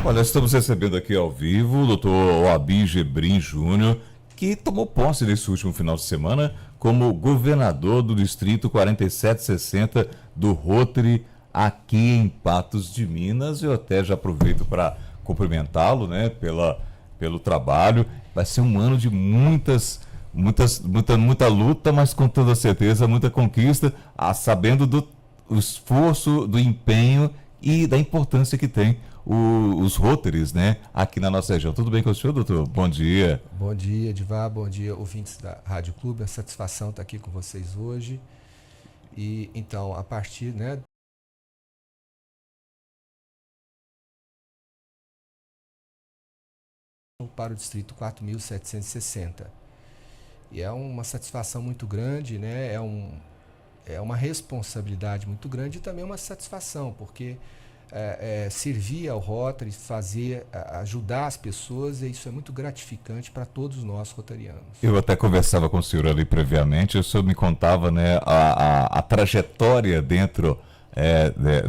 Olha, estamos recebendo aqui ao vivo o Dr. Oabi Gebrim Júnior, que tomou posse nesse último final de semana como governador do Distrito 4760 do Rotary, aqui em Patos de Minas. Eu até já aproveito para cumprimentá-lo, né, pelo trabalho. Vai ser um ano de muita luta, mas com toda certeza muita conquista, sabendo do esforço, do empenho e da importância que tem os Rotaries, né, aqui na nossa região. Tudo bem com o senhor, doutor? Bom dia. Bom dia, Edvar. Bom dia, ouvintes da Rádio Clube. É uma satisfação estar aqui com vocês hoje. E então, a partir, né, para o Distrito 4760. E é uma satisfação muito grande, né? É uma responsabilidade muito grande e também uma satisfação, porque servir ao Rotary, ajudar as pessoas, e isso é muito gratificante para todos nós rotarianos. Eu até conversava com o senhor ali previamente, o senhor me contava, né, a trajetória dentro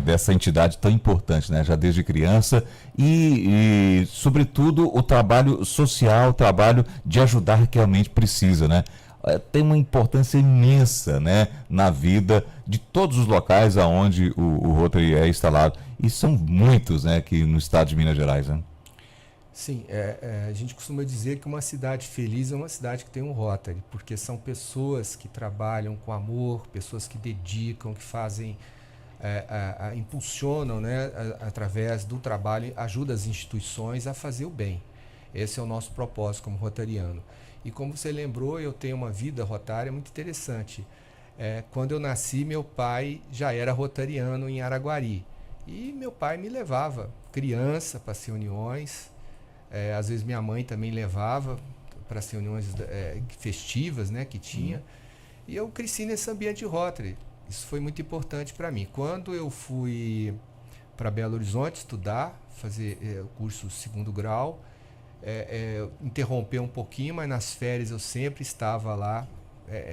dessa entidade tão importante, né, já desde criança, e sobretudo, o trabalho social, o trabalho de ajudar que realmente precisa, né? Tem uma importância imensa, né, na vida de todos os locais aonde o Rotary é instalado. E são muitos, né, aqui no estado de Minas Gerais, né? Sim, a gente costuma dizer que uma cidade feliz é uma cidade que tem um Rotary, porque são pessoas que trabalham com amor, pessoas que dedicam, que fazem, impulsionam, né, através do trabalho, ajudam as instituições a fazer o bem. Esse é o nosso propósito como rotariano. E como você lembrou, eu tenho uma vida rotária muito interessante. Quando eu nasci, meu pai já era rotariano em Araguari. E meu pai me levava, criança, para as reuniões. Às vezes minha mãe também levava para as reuniões festivas, né, que tinha. E eu cresci nesse ambiente Rotary. Isso foi muito importante para mim. Quando eu fui para Belo Horizonte estudar, fazer o curso segundo grau, interrompeu um pouquinho, mas nas férias eu sempre estava lá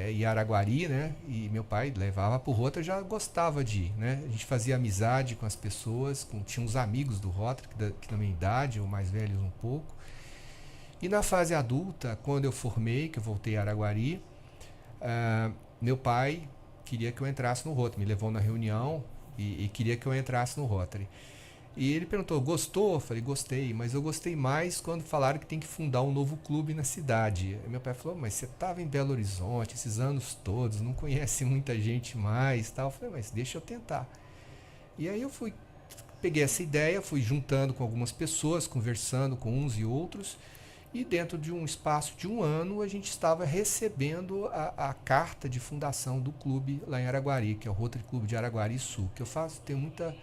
em Araguari, né? E meu pai levava para o Rotary, já gostava de ir, né? A gente fazia amizade com as pessoas, tinha uns amigos do Rotary, que da minha idade, ou mais velhos um pouco. E na fase adulta, quando eu formei, que eu voltei a Araguari, meu pai queria que eu entrasse no Rotary, me levou na reunião e queria que eu entrasse no Rotary. E ele perguntou, gostou? Eu falei, gostei, mas eu gostei mais quando falaram que tem que fundar um novo clube na cidade. Aí meu pai falou, mas você estava em Belo Horizonte esses anos todos, não conhece muita gente mais, tal. Eu falei, mas deixa eu tentar. E aí eu peguei essa ideia, fui juntando com algumas pessoas, conversando com uns e outros, e dentro de um espaço de um ano a gente estava recebendo a carta de fundação do clube lá em Araguari, que é o Rotary Clube de Araguari Sul, que eu tenho muita...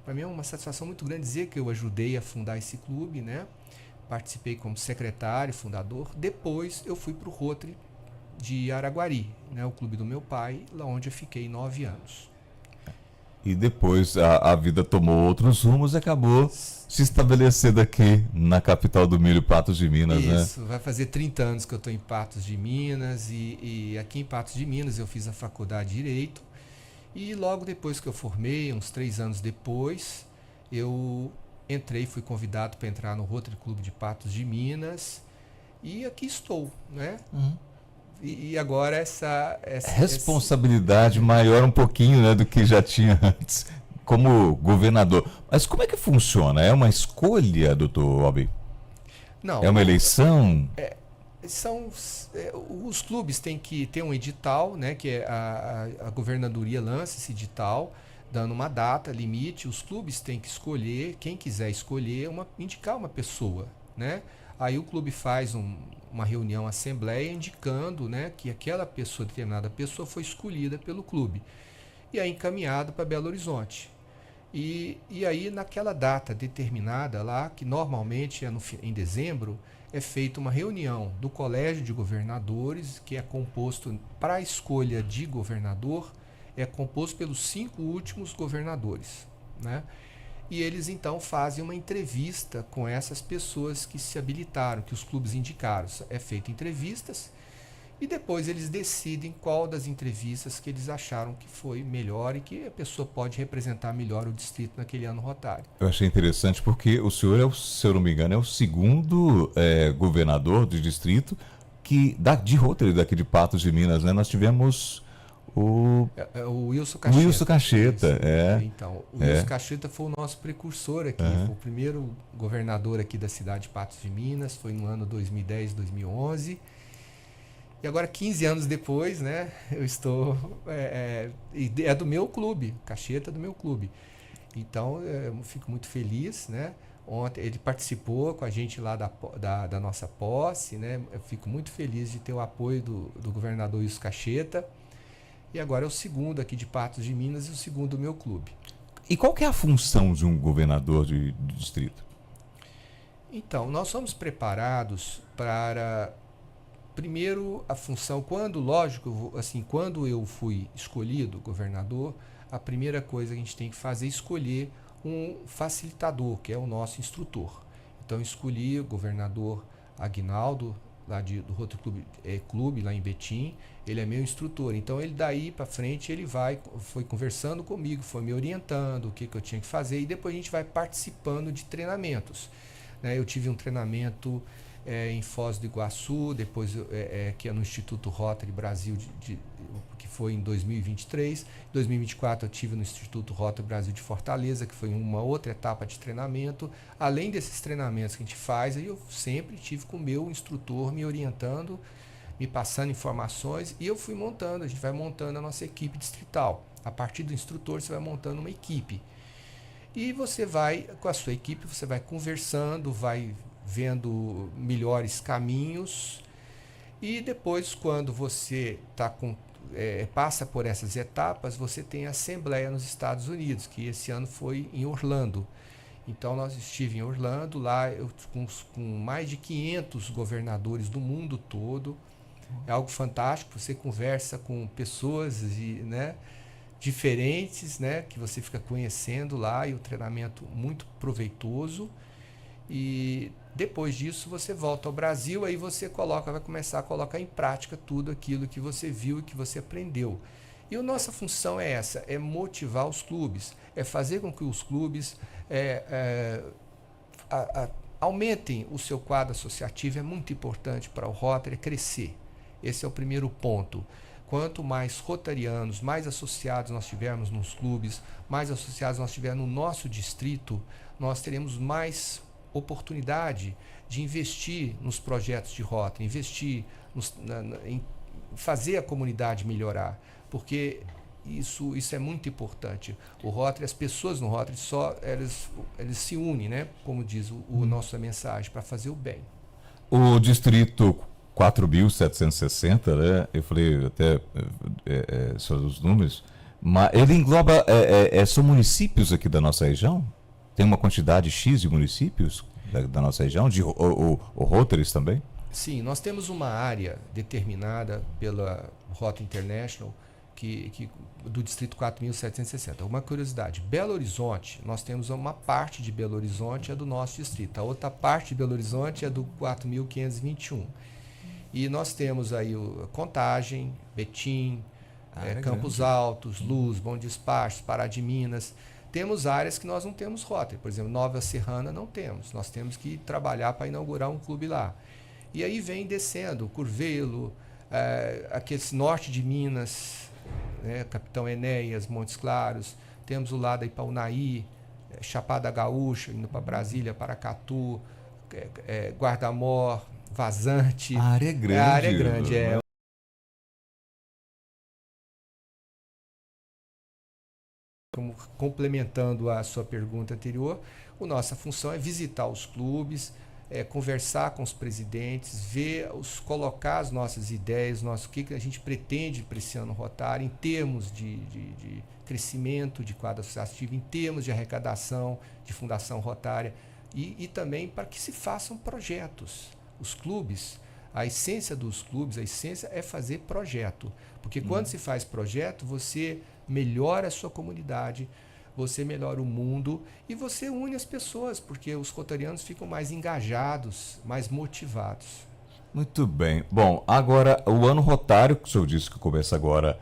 Para mim é uma satisfação muito grande dizer que eu ajudei a fundar esse clube, né? Participei como secretário, fundador. Depois eu fui para o Rotary de Araguari, né? O clube do meu pai, lá onde eu fiquei 9 anos. E depois a vida tomou outros rumos e acabou se estabelecendo aqui na capital do milho, Patos de Minas, né? Isso, vai fazer 30 anos que eu estou em Patos de Minas e aqui em Patos de Minas eu fiz a faculdade de Direito. E logo depois que eu formei, uns 3 anos depois, eu fui convidado para entrar no Rotary Clube de Patos de Minas e aqui estou, né? E agora essa responsabilidade maior um pouquinho, né, do que já tinha antes como governador. Mas como é que funciona? É uma escolha, doutor Obi? Não, é uma eleição? Os clubes têm que ter um edital, né, que a governadoria lança esse edital, dando uma data, limite. Os clubes têm que escolher, quem quiser escolher, indicar uma pessoa, né? Aí o clube faz uma reunião, assembleia, indicando, né, que aquela pessoa, determinada pessoa, foi escolhida pelo clube. E aí encaminhado para Belo Horizonte. E aí naquela data determinada lá, que normalmente é em dezembro, é feita uma reunião do Colégio de Governadores, que é composto, para a escolha de governador, é composto pelos 5 últimos governadores, né? E eles então fazem uma entrevista com essas pessoas que se habilitaram, que os clubes indicaram. É feita entrevistas E depois eles decidem qual das entrevistas que eles acharam que foi melhor e que a pessoa pode representar melhor o distrito naquele ano rotário. Eu achei interessante porque o senhor, se eu não me engano, é o segundo governador do distrito de Rotary, daqui de Patos de Minas, né? Nós tivemos o Wilson Cacheta. Wilson Cacheta, Então, o Wilson Cacheta foi o nosso precursor aqui, foi o primeiro governador aqui da cidade de Patos de Minas, foi no ano 2010, 2011. E agora, 15 anos depois, né, eu estou... É do meu clube, Cacheta é do meu clube. Então, eu fico muito feliz, né? Ontem ele participou com a gente lá da nossa posse, né? Eu fico muito feliz de ter o apoio do governador Wilson Cacheta. E agora é o segundo aqui de Patos de Minas e o segundo do meu clube. E qual que é a função de um governador de distrito? Então, nós somos preparados para... Primeiro, a função, quando eu fui escolhido governador, a primeira coisa que a gente tem que fazer é escolher um facilitador, que é o nosso instrutor. Então, escolhi o governador Aguinaldo, lá do Rotary Clube, lá em Betim, ele é meu instrutor. Então, ele daí para frente, foi conversando comigo, foi me orientando o que eu tinha que fazer, e depois a gente vai participando de treinamentos. Eu tive um treinamento em Foz do Iguaçu, depois que é no Instituto Rotary Brasil, que foi em 2023. Em 2024 eu tive no Instituto Rotary Brasil de Fortaleza, que foi uma outra etapa de treinamento. Além desses treinamentos que a gente faz, eu sempre tive com o meu instrutor me orientando, me passando informações, e eu fui montando, a gente vai montando a nossa equipe distrital. A partir do instrutor você vai montando uma equipe. E você vai, com a sua equipe, você vai conversando, vai vendo melhores caminhos, e depois, quando você passa por essas etapas, você tem a Assembleia nos Estados Unidos, que esse ano foi em Orlando. Então, nós estive em Orlando, lá com mais de 500 governadores do mundo todo. É algo fantástico, você conversa com pessoas diferentes, né, que você fica conhecendo lá, e o treinamento muito proveitoso. E depois disso você volta ao Brasil, aí você vai começar a colocar em prática tudo aquilo que você viu e que você aprendeu. E a nossa função é essa, é motivar os clubes, é fazer com que os clubes aumentem o seu quadro associativo. É muito importante para o Rotary crescer. Esse é o primeiro ponto. Quanto mais rotarianos, mais associados nós tivermos nos clubes, mais associados nós tivermos no nosso distrito, nós teremos mais oportunidade de investir nos projetos de Rotary, investir em fazer a comunidade melhorar, porque isso é muito importante. O Rotary, as pessoas no Rotary, eles se unem, né? Como diz o nossa mensagem, para fazer o bem. O distrito 4.760, né? Eu falei até sobre os números, mas ele engloba, são municípios aqui da nossa região? Tem uma quantidade X de municípios da nossa região, o Rotaries também? Sim, nós temos uma área determinada pela Rotary International do distrito 4.760. Uma curiosidade, Belo Horizonte, nós temos uma parte de Belo Horizonte é do nosso distrito, a outra parte de Belo Horizonte é do 4.521. E nós temos aí Contagem, Betim, Campos Altos, Luz, Bom Despacho, Pará de Minas. Temos áreas que nós não temos Rotary, por exemplo, Nova Serrana não temos. Nós temos que trabalhar para inaugurar um clube lá. E aí vem descendo, Curvelo, aquele norte de Minas, Capitão Enéas, Montes Claros. Temos o lado aí para Unai, Chapada Gaúcha, indo para Brasília, Paracatu, Guarda-Mor, Vazante. A área é grande. A área é grande, Como complementando a sua pergunta anterior, a nossa função é visitar os clubes, conversar com os presidentes, colocar as nossas ideias, o que a gente pretende para esse ano Rotary, em termos de crescimento de quadro associativo, em termos de arrecadação de fundação rotária, e também para que se façam projetos. Os clubes, a essência dos clubes, a essência é fazer projeto, porque quando se faz projeto, você melhora a sua comunidade, você melhora o mundo e você une as pessoas, porque os rotarianos ficam mais engajados, mais motivados. Muito bem. Bom, agora o ano rotário, que o senhor disse que começa agora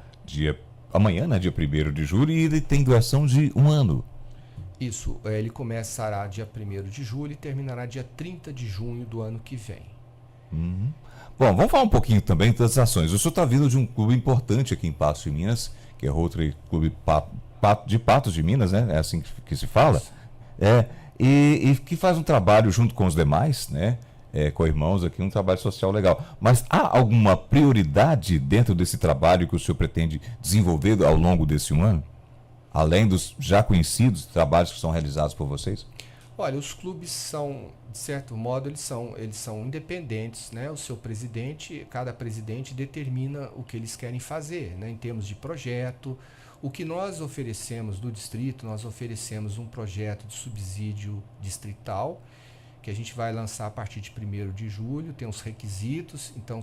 amanhã, né, dia 1º de julho, e ele tem duração de um ano. Isso, ele começará dia 1º de julho e terminará dia 30 de junho do ano que vem. Uhum. Bom, vamos falar um pouquinho também das ações. O senhor está vindo de um clube importante aqui em Patos de Minas, que é o Rotary Clube de Patos de Minas, né? É assim que se fala. Isso. E que faz um trabalho junto com os demais, né? Com irmãos aqui, um trabalho social legal. Mas há alguma prioridade dentro desse trabalho que o senhor pretende desenvolver ao longo desse um ano? Além dos já conhecidos trabalhos que são realizados por vocês? Olha, os clubes são, de certo modo, eles são independentes, né? O seu presidente, cada presidente determina o que eles querem fazer, né? Em termos de projeto. O que nós oferecemos do distrito, nós oferecemos um projeto de subsídio distrital, que a gente vai lançar a partir de 1º de julho, tem os requisitos, então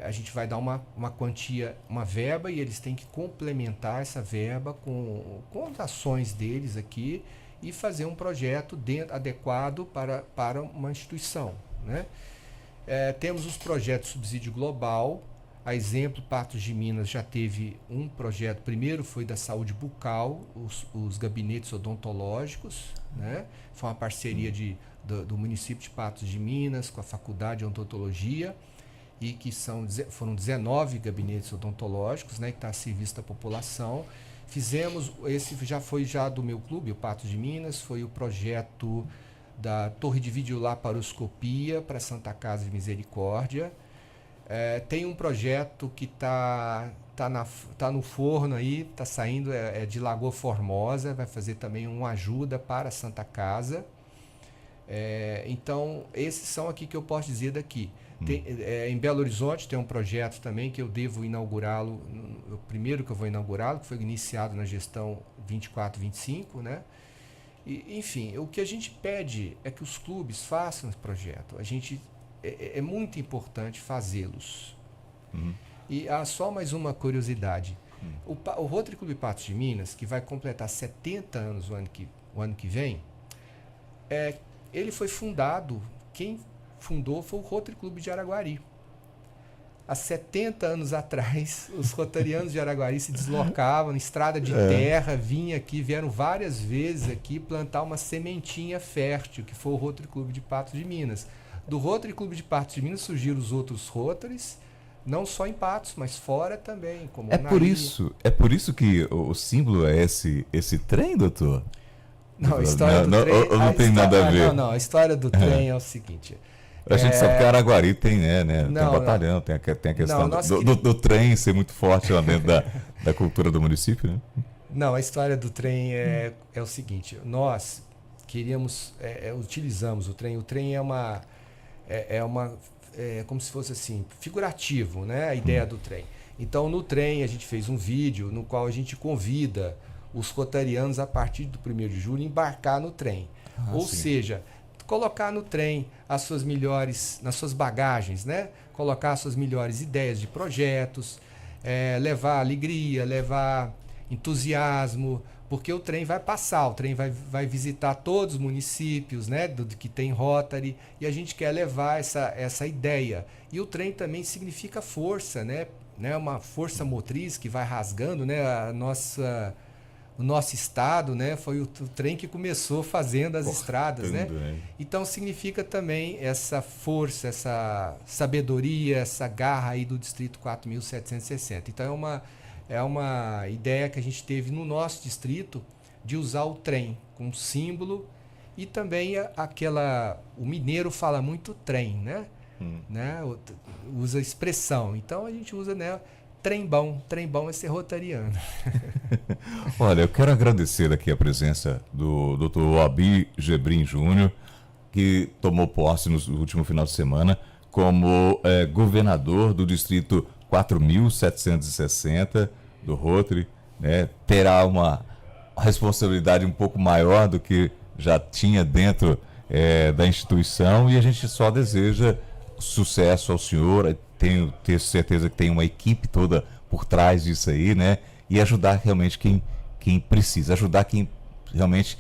a gente vai dar uma quantia, uma verba, e eles têm que complementar essa verba com as ações deles aqui e fazer um projeto adequado para uma instituição, né? Temos os projetos subsídio global. A exemplo, Patos de Minas já teve um projeto, primeiro foi da saúde bucal, os gabinetes odontológicos, né? Foi uma parceria do município de Patos de Minas com a Faculdade de Odontologia, e que foram 19 gabinetes odontológicos, né, que está a serviço da população. Fizemos, esse já foi do meu clube, o Patos de Minas, foi o projeto da torre de videolaparoscopia para Santa Casa de Misericórdia. Tem um projeto que tá no forno aí, está saindo, de Lagoa Formosa, vai fazer também uma ajuda para Santa Casa. Então, esses são aqui que eu posso dizer daqui. Em Belo Horizonte tem um projeto também que eu devo inaugurá-lo, o primeiro que eu vou inaugurá-lo, que foi iniciado na gestão 24-25, né? Enfim, o que a gente pede é que os clubes façam esse projeto. É muito importante fazê-los. E só mais uma curiosidade. O Rotary Clube Patos de Minas, que vai completar 70 anos o ano que vem, ele foi fundado, quem fundou foi o Rotary Clube de Araguari. Há 70 anos atrás, os rotarianos de Araguari se deslocavam em estrada de terra, vieram várias vezes aqui plantar uma sementinha fértil, que foi o Rotary Clube de Patos de Minas. Do Rotary Clube de Patos de Minas surgiram os outros Rotaries, não só em Patos, mas fora também, como por isso que o símbolo é esse trem, doutor? Não, a história do trem... Não tem nada a ver. Não, a história do trem é o seguinte... A gente sabe que Araguari tem, né? Tem batalhão, tem a questão do trem ser muito forte lá dentro da cultura do município, né? Não, a história do trem é o seguinte, nós queríamos, utilizamos o trem. O trem é como se fosse assim, figurativo, né? A ideia do trem. Então, no trem, a gente fez um vídeo no qual a gente convida os rotarianos, a partir do 1º de julho, embarcar no trem. Ou seja, colocar no trem as suas melhores, nas suas bagagens, né? Colocar as suas melhores ideias de projetos, levar alegria, levar entusiasmo, porque o trem vai passar, o trem vai visitar todos os municípios, né, que tem Rotary, e a gente quer levar essa ideia. E o trem também significa força, né? Uma força motriz que vai rasgando, né, o nosso estado, né? Foi o trem que começou fazendo as estradas, né? Então significa também essa força, essa sabedoria, essa garra aí do Distrito 4.760. Então é uma ideia que a gente teve no nosso distrito de usar o trem como símbolo, e também o mineiro fala muito trem, né? Usa expressão. Então a gente usa, né? Trem bom é ser rotariano. Olha, eu quero agradecer aqui a presença do Dr. Oabir Gebrim Júnior, que tomou posse no último final de semana como governador do distrito 4.760 do Rotary, né? Terá uma responsabilidade um pouco maior do que já tinha dentro da instituição, e a gente só deseja sucesso ao senhor. Tenho certeza que tem uma equipe toda por trás disso aí, né? E ajudar realmente quem precisa, ajudar quem realmente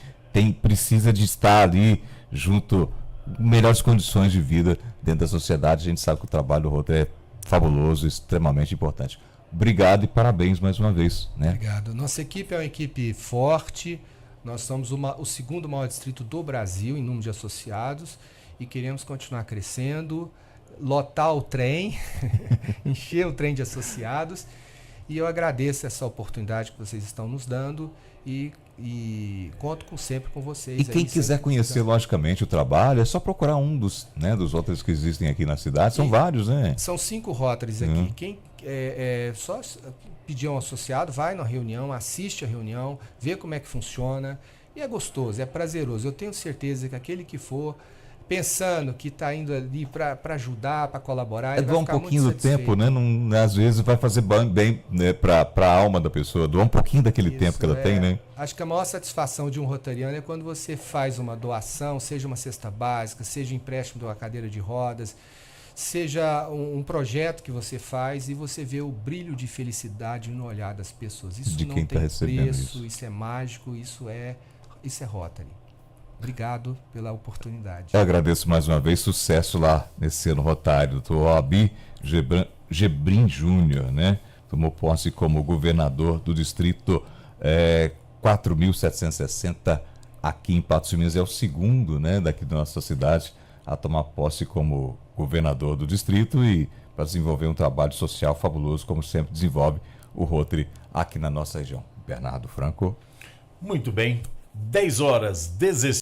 precisa de estar ali junto melhores condições de vida dentro da sociedade. A gente sabe que o trabalho do Rotary é fabuloso, extremamente importante. Obrigado e parabéns mais uma vez, né? Obrigado. Nossa equipe é uma equipe forte. Nós somos o segundo maior distrito do Brasil em número de associados e queremos continuar crescendo, lotar o trem, encher o trem de associados. E eu agradeço essa oportunidade que vocês estão nos dando e conto sempre com vocês. E quem quiser conhecer, logicamente, o trabalho, é só procurar um dos Rotaries que existem aqui na cidade. São vários, né? São 5 Rotaries aqui. Quem só pedir um associado, vai na reunião, assiste a reunião, vê como é que funciona. E é gostoso, é prazeroso. Eu tenho certeza que aquele que for pensando que está indo ali para ajudar, para colaborar, ele vai doar um pouquinho do tempo, né? Não, às vezes vai fazer bem, né, para a alma da pessoa, doar um pouquinho daquele tempo que ela tem, né? Acho que a maior satisfação de um rotariano é quando você faz uma doação, seja uma cesta básica, seja empréstimo de uma cadeira de rodas, seja um projeto que você faz e você vê o brilho de felicidade no olhar das pessoas. Isso de não quem tem preço, isso. Isso é mágico, isso é Rotary. Obrigado pela oportunidade. Eu agradeço mais uma vez, sucesso lá nesse ano rotário. Do Abi Gebrim Júnior, né? Tomou posse como governador do distrito 4.760 aqui em Patos de Minas. É o segundo, né, daqui da nossa cidade a tomar posse como governador do distrito e para desenvolver um trabalho social fabuloso, como sempre desenvolve o Rotary aqui na nossa região. Bernardo Franco. Muito bem. 10 horas, 16